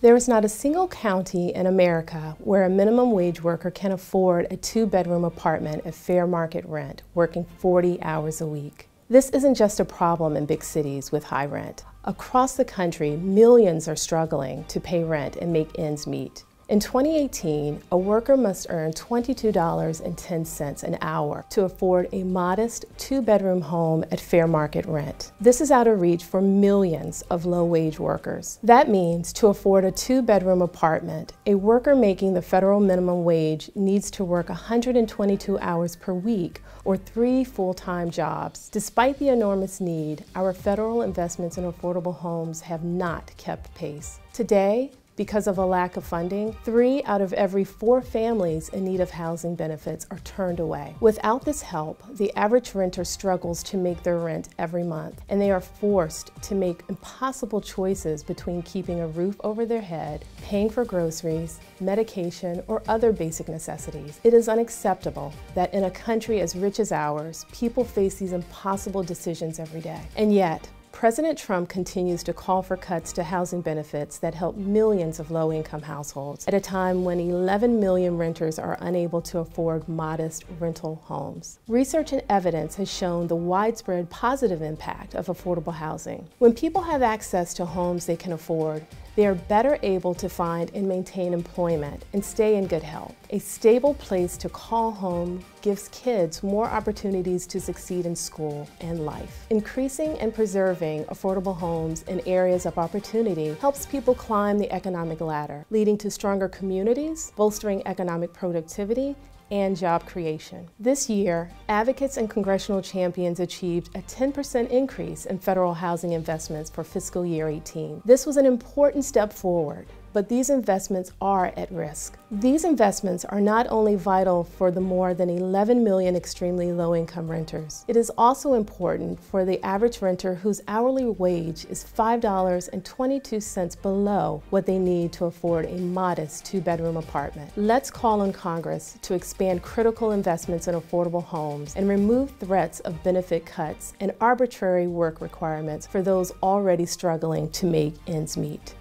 There is not a single county in America where a minimum wage worker can afford a 2-bedroom apartment at fair market rent, working 40 hours a week. This isn't just a problem in big cities with high rent. Across the country, millions are struggling to pay rent and make ends meet. In 2018, a worker must earn $22.10 an hour to afford a modest 2-bedroom home at fair market rent. This is out of reach for millions of low-wage workers. That means to afford a 2-bedroom apartment, a worker making the federal minimum wage needs to work 122 hours per week or 3 full-time jobs. Despite the enormous need, our federal investments in affordable homes have not kept pace. Today, because of a lack of funding, 3 out of every 4 families in need of housing benefits are turned away. Without this help, the average renter struggles to make their rent every month, and they are forced to make impossible choices between keeping a roof over their head, paying for groceries, medication, or other basic necessities. It is unacceptable that in a country as rich as ours, people face these impossible decisions every day. And yet, President Trump continues to call for cuts to housing benefits that help millions of low-income households at a time when 11 million renters are unable to afford modest rental homes. Research and evidence has shown the widespread positive impact of affordable housing. When people have access to homes they can afford, they are better able to find and maintain employment and stay in good health. A stable place to call home gives kids more opportunities to succeed in school and life. Increasing and preserving affordable homes in areas of opportunity helps people climb the economic ladder, leading to stronger communities, bolstering economic productivity, and job creation. This year, advocates and congressional champions achieved a 10% increase in federal housing investments for fiscal year 18. This was an important step forward, but these investments are at risk. These investments are not only vital for the more than 11 million extremely low-income renters, it is also important for the average renter whose hourly wage is $5.22 below what they need to afford a modest 2-bedroom apartment. Let's call on Congress to expand critical investments in affordable homes and remove threats of benefit cuts and arbitrary work requirements for those already struggling to make ends meet.